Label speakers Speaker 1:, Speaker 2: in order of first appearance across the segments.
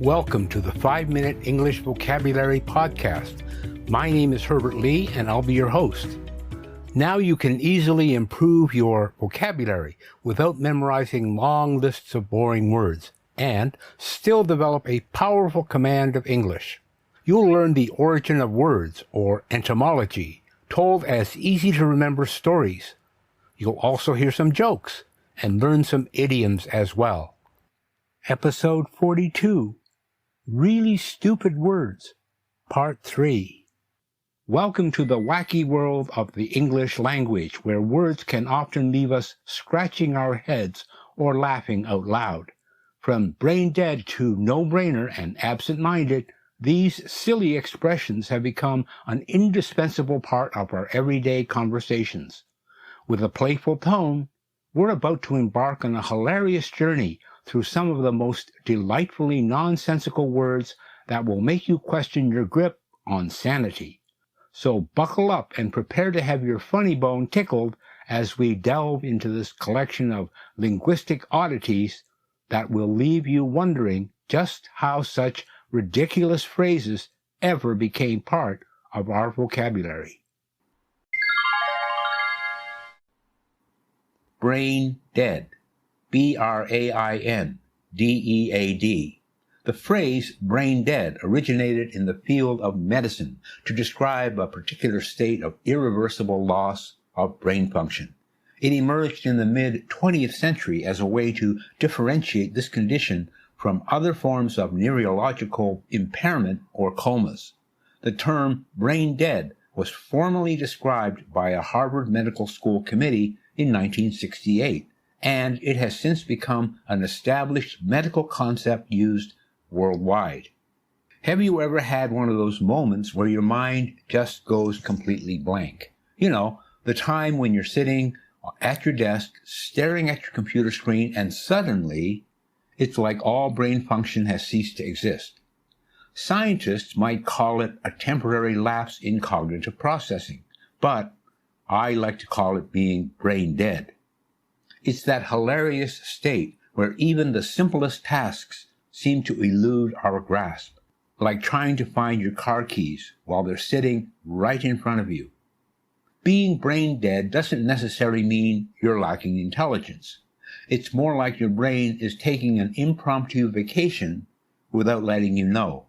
Speaker 1: Welcome to the 5-Minute English Vocabulary Podcast. My name is Herbert Lee, and I'll be your host. Now you can easily improve your vocabulary without memorizing long lists of boring words, and still develop a powerful command of English. You'll learn the origin of words, or etymology, told as easy-to-remember stories. You'll also hear some jokes, and learn some idioms as well. Episode 42, Really Stupid Words, Part 3. Welcome to the wacky world of the English language, where words can often leave us scratching our heads or laughing out loud. From brain dead to no-brainer and absent-minded, these silly expressions have become an indispensable part of our everyday conversations. With a playful tone, we're about to embark on a hilarious journey through some of the most delightfully nonsensical words that will make you question your grip on sanity. So buckle up and prepare to have your funny bone tickled as we delve into this collection of linguistic oddities that will leave you wondering just how such ridiculous phrases ever became part of our vocabulary.
Speaker 2: Brain dead. B-R-A-I-N-D-E-A-D. The phrase brain dead originated in the field of medicine to describe a particular state of irreversible loss of brain function. It emerged in the mid-20th century as a way to differentiate this condition from other forms of neurological impairment or comas. The term brain dead was formally described by a Harvard Medical School committee in 1968. And it has since become an established medical concept used worldwide. Have you ever had one of those moments where your mind just goes completely blank? You know, the time when you're sitting at your desk, staring at your computer screen, and suddenly it's like all brain function has ceased to exist. Scientists might call it a temporary lapse in cognitive processing, but I like to call it being brain dead. It's that hilarious state where even the simplest tasks seem to elude our grasp, like trying to find your car keys while they're sitting right in front of you. Being brain dead doesn't necessarily mean you're lacking intelligence. It's more like your brain is taking an impromptu vacation without letting you know.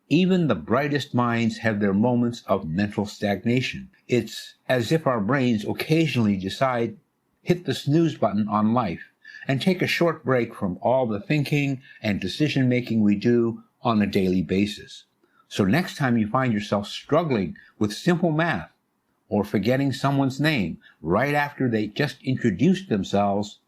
Speaker 2: Even the brightest minds have their moments of mental stagnation. It's as if our brains occasionally decide hit the snooze button on life and take a short break from all the thinking and decision-making we do on a daily basis. So next time you find yourself struggling with simple math or forgetting someone's name right after they just introduced themselves,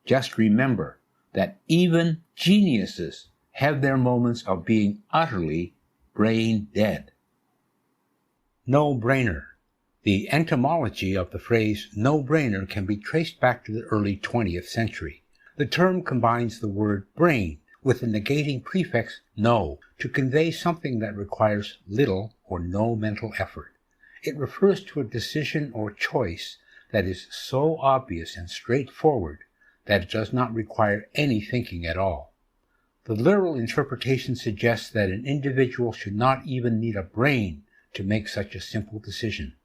Speaker 2: just remember that even geniuses have their moments of being utterly brain dead. No-brainer. The etymology of the phrase no-brainer can be traced back to the early 20th century. The term combines the word brain with the negating prefix no to convey something that requires little or no mental effort. It refers to a decision or choice that is so obvious and straightforward that it does not require any thinking at all. The literal interpretation suggests that an individual should not even need a brain to make such a simple decision.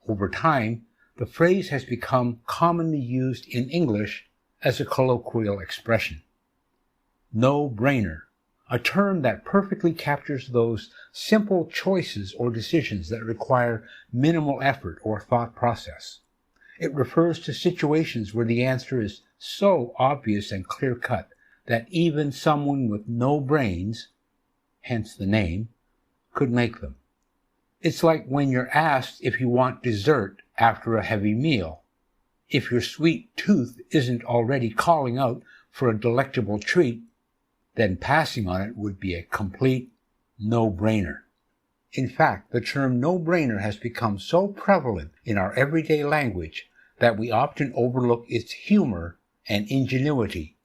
Speaker 2: Over time, the phrase has become commonly used in English as a colloquial expression. No-brainer, a term that perfectly captures those simple choices or decisions that require minimal effort or thought process. It refers to situations where the answer is so obvious and clear-cut that even someone with no brains, hence the name, could make them. It's like when you're asked if you want dessert after a heavy meal. If your sweet tooth isn't already calling out for a delectable treat, then passing on it would be a complete no-brainer. In fact, the term no-brainer has become so prevalent in our everyday language that we often overlook its humor and ingenuity.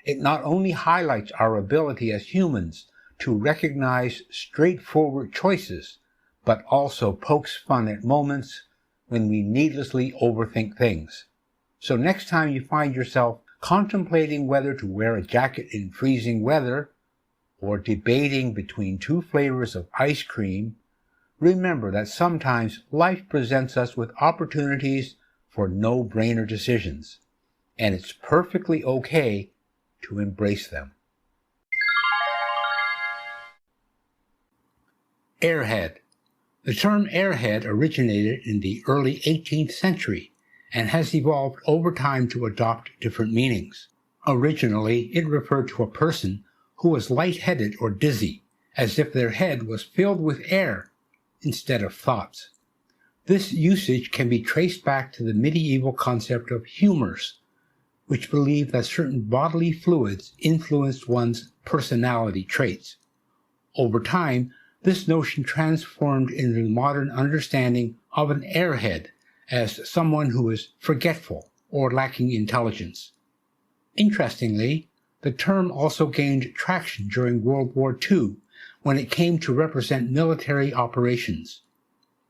Speaker 2: It not only highlights our ability as humans to recognize straightforward choices, but also pokes fun at moments when we needlessly overthink things. So next time you find yourself contemplating whether to wear a jacket in freezing weather
Speaker 1: or debating between two flavors of ice cream, remember that sometimes life presents us with opportunities for no-brainer decisions, and it's perfectly okay to embrace them. Airhead. The term airhead originated in the early 18th century and has evolved over time to adopt different meanings. Originally, it referred to a person who was lightheaded or dizzy, as if their head was filled with air instead of thoughts. This usage can be traced back to the medieval concept of humors, which believed that certain bodily fluids influenced one's personality traits. Over time, this notion transformed into the modern understanding of an airhead as someone who is forgetful or lacking intelligence. Interestingly, the term also gained traction during World War II when it came to represent military operations.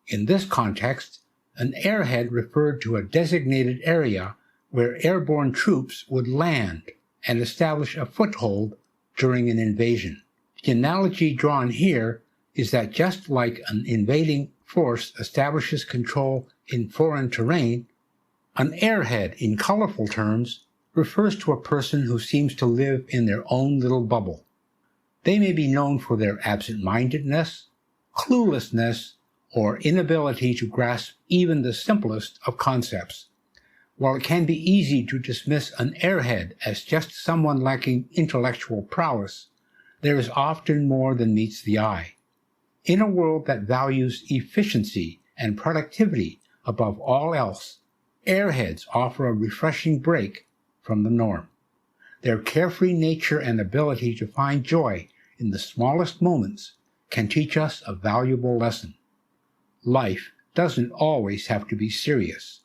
Speaker 1: In this context, an airhead referred to a designated area where airborne troops would land and establish a foothold during an invasion. The analogy drawn here is that just like an invading force establishes control in foreign terrain, an airhead, in colorful terms, refers to a person who seems to live in their own little bubble. They may be known for their absent-mindedness, cluelessness, or inability to grasp even the simplest of concepts. While it can be easy to dismiss an airhead as just someone lacking intellectual prowess, there is often more than meets the eye. In a world that values efficiency and productivity above all else, airheads offer a refreshing break from the norm. Their carefree nature and ability to find joy in the smallest moments can teach us a valuable lesson. Life doesn't always have to be serious.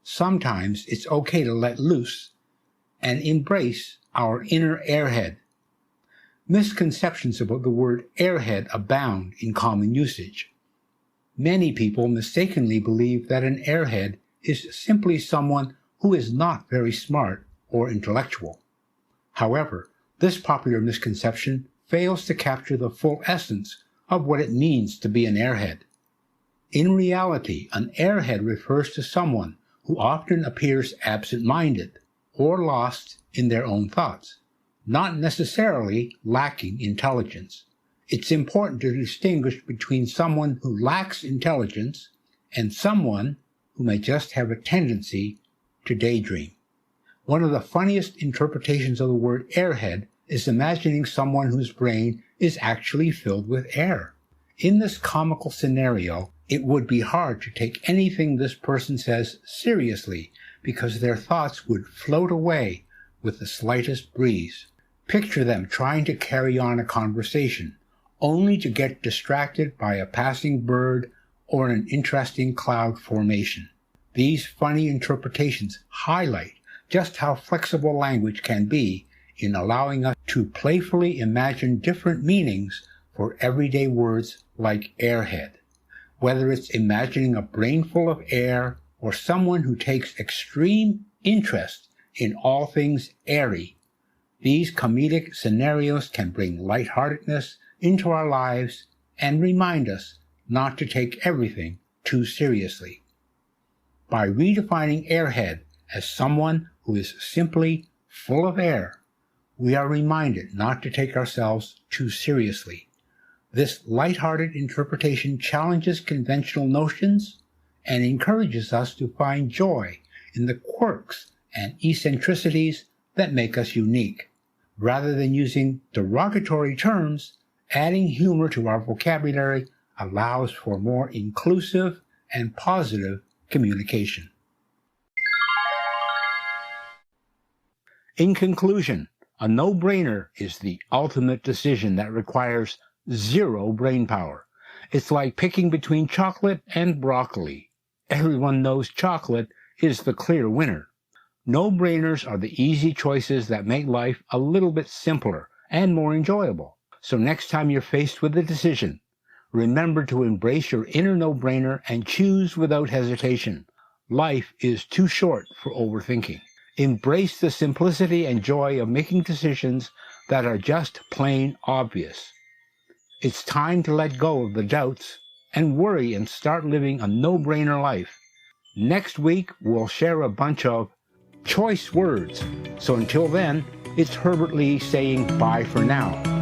Speaker 1: Sometimes it's okay to let loose and embrace our inner airhead. Misconceptions about the word airhead abound in common usage. Many people mistakenly believe that an airhead is simply someone who is not very smart or intellectual. However, this popular misconception fails to capture the full essence of what it means to be an airhead. In reality, an airhead refers to someone who often appears absent-minded or lost in their own thoughts, not necessarily lacking intelligence. It's important to distinguish between someone who lacks intelligence and someone who may just have a tendency to daydream. One of the funniest interpretations of the word airhead is imagining someone whose brain is actually filled with air. In this comical scenario, it would be hard to take anything this person says seriously because their thoughts would float away with the slightest breeze. Picture them trying to carry on a conversation, only to get distracted by a passing bird or an interesting cloud formation. These funny interpretations highlight just how flexible language can be in allowing us to playfully imagine different meanings for everyday words like airhead. Whether it's imagining a brain full of air or someone who takes extreme interest in all things airy, these comedic scenarios can bring lightheartedness into our lives and remind us not to take everything too seriously. By redefining airhead as someone who is simply full of air, we are reminded not to take ourselves too seriously. This lighthearted interpretation challenges conventional notions and encourages us to find joy in the quirks and eccentricities that make us unique. Rather than using derogatory terms, adding humor to our vocabulary allows for more inclusive and positive communication. In conclusion, a no-brainer is the ultimate decision that requires zero brain power. It's like picking between chocolate and broccoli. Everyone knows chocolate is the clear winner. No-brainers are the easy choices that make life a little bit simpler and more enjoyable. So next time you're faced with a decision, remember to embrace your inner no-brainer and choose without hesitation. Life is too short for overthinking. Embrace the simplicity and joy of making decisions that are just plain obvious. It's time to let go of the doubts and worry and start living a no-brainer life. Next week, we'll share a bunch of choice words. So until then, it's Herbert Lee saying bye for now.